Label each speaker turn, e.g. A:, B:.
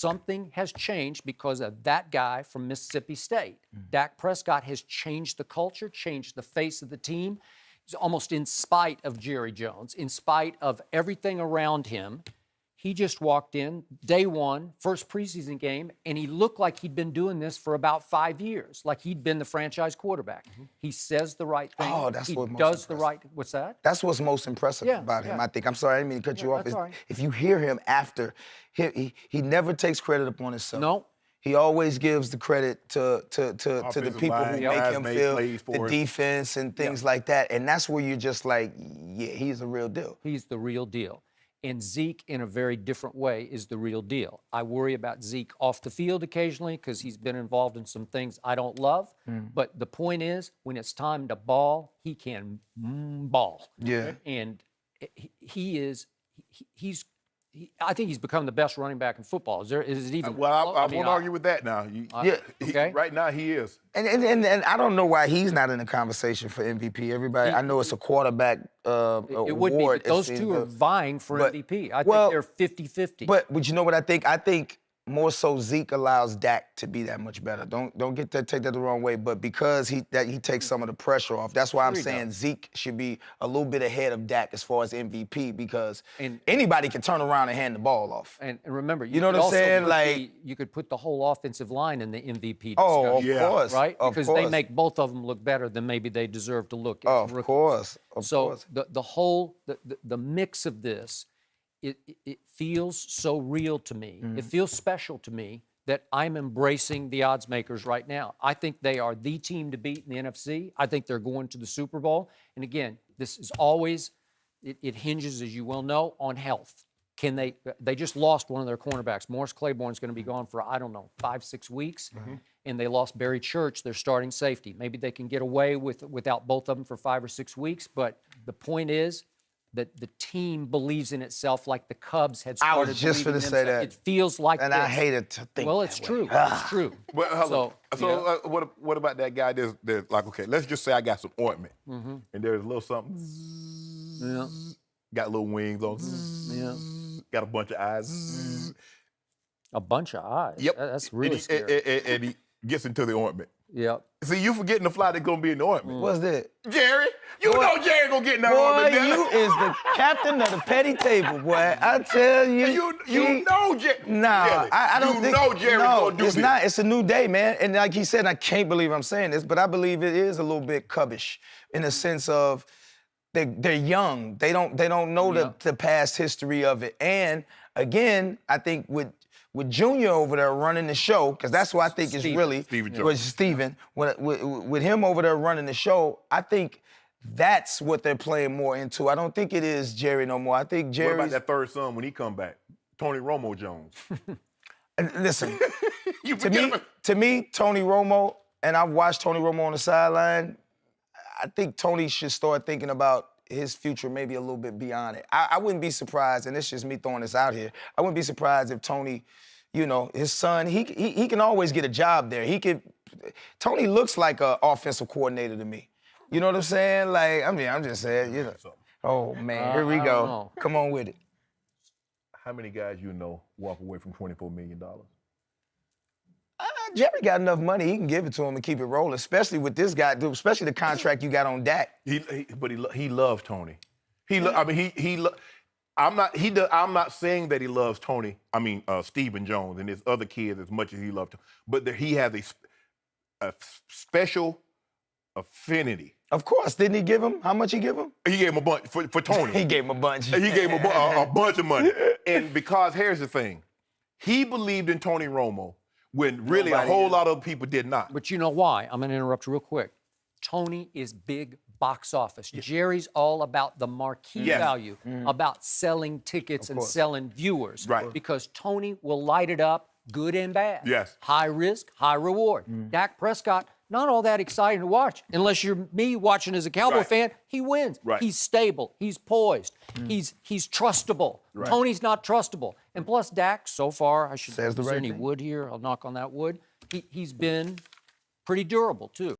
A: something has changed because of that guy from Mississippi State. Dak Prescott has changed the culture, changed the face of the team. It's almost in spite of Jerry Jones, in spite of everything around him. He just walked in, day one, first preseason game, and he looked like he'd been doing this for about 5 years, like he'd been the franchise quarterback. He says the right thing.
B: Oh, that's
A: he
B: what most
A: does the
B: impressive.
A: right. What's that?
B: That's what's most impressive about him, I think. I'm sorry, I didn't mean to cut you off.
A: That's all right.
B: If you hear him after, he never takes credit upon himself.
A: No.
B: He always gives the credit to the people who make him feel the defense and things like that. And that's where you're just like, yeah, he's the real deal.
A: He's the real deal. And Zeke, in a very different way, is the real deal. I worry about Zeke off the field occasionally because he's been involved in some things I don't love. But the point is, when it's time to ball, he can ball.
B: Yeah.
A: And I think he's become the best running back in football. Is it even?
C: Well, I won't argue with that now.
A: Okay.
C: Right now, he is.
B: And I don't know why he's not in the conversation for MVP. Everybody, I know it's a quarterback award.
A: It would be, but those two are vying for MVP. I think they're 50-50.
B: But you know what I think? I think more so Zeke allows Dak to be that much better. Don't take that the wrong way, but because he takes some of the pressure off. That's why I'm saying Zeke should be a little bit ahead of Dak as far as MVP because anybody can turn around and hand the ball off.
A: And remember,
B: you know what I'm saying? Like
A: you could put the whole offensive line in the MVP discussion.
B: Oh, of course,
A: right?
B: Of
A: because
B: course.
A: they make both of them look better than maybe they deserve to look.
B: Of course.
A: So the whole the mix of this. It feels so real to me. It feels special to me that I'm embracing the odds makers right now. I think they are the team to beat in the NFC. I think they're going to the Super Bowl. And again, this is always, it hinges, as you well know, on health. Can they just lost one of their cornerbacks. Morris Claiborne's going to be gone for, I don't know, 5-6 weeks. And they lost Barry Church, their starting safety. Maybe they can get away without both of them for 5 or 6 weeks. But the point is, that the team believes in itself like the Cubs had started.
B: I was just going to say that.
A: It feels like
B: and
A: this.
B: I hated to think
A: well, it's
B: that
A: true.
B: way.
A: It's true.
C: Well, what about that guy that's like, okay, let's just say I got some ointment, and there's a little something, got little wings on, got a bunch of eyes.
A: A bunch of eyes?
C: Yep.
A: That's really scary.
C: And he gets into the ointment.
A: Yep.
C: See, you forgetting the fly that's gonna be in the ointment.
B: What's that?
C: Jerry. You know Jerry gonna get in that ointment.
B: Boy, you is the captain of the petty table, boy. I tell you.
C: You know Jerry.
B: Nah, I don't think.
C: You know Jerry's gonna do this.
B: No, it's not. It's a new day, man. And like he said, I can't believe I'm saying this, but I believe it is a little bit cubbish in the sense of they're young. They don't know the past history of it. And again, I think with Junior over there running the show, because that's what I think is really was Steven. With him over there running the show, I think that's what they're playing more into. I don't think it is Jerry no more. I think Jerry.
C: What about that third son when he come back? Tony Romo Jones.
B: Listen, to me, Tony Romo, and I've watched Tony Romo on the sideline, I think Tony should start thinking about his future maybe a little bit beyond it. I wouldn't be surprised, and it's just me throwing this out here, I wouldn't be surprised if Tony, you know, his son, he can always get a job there. Tony looks like an offensive coordinator to me. You know what I'm saying? Like, I'm just saying, you know. Oh, man, here we go. Come on with it.
C: How many guys you know walk away from $24 million?
B: Jerry got enough money, he can give it to him and keep it rolling, especially with this guy, especially the contract you got on Dak.
C: But he loves Tony. I'm not saying that he loves Tony. I mean, Stephen Jones and his other kids as much as he loved him. But he has a special affinity.
B: Of course. Didn't he give him? How much he give him?
C: He gave him a bunch for Tony.
B: He gave him a bunch.
C: He gave him a bunch of money. And because here's the thing, he believed in Tony Romo when really a whole lot of people did not.
A: But you know why? I'm going to interrupt real quick. Tony is big box office. Jerry's all about the marquee value, about selling tickets and selling viewers.
C: Right.
A: Because Tony will light it up, good and bad.
C: Yes.
A: High risk, high reward. Dak Prescott, not all that exciting to watch. Unless you're me watching as a Cowboy fan, he wins.
C: Right.
A: He's stable. He's poised. He's trustable.
C: Right.
A: Tony's not trustable. And plus Dak, so far, I should
B: Says the
A: is there
B: right
A: any
B: thing.
A: wood here? I'll knock on that wood. He's been pretty durable, too.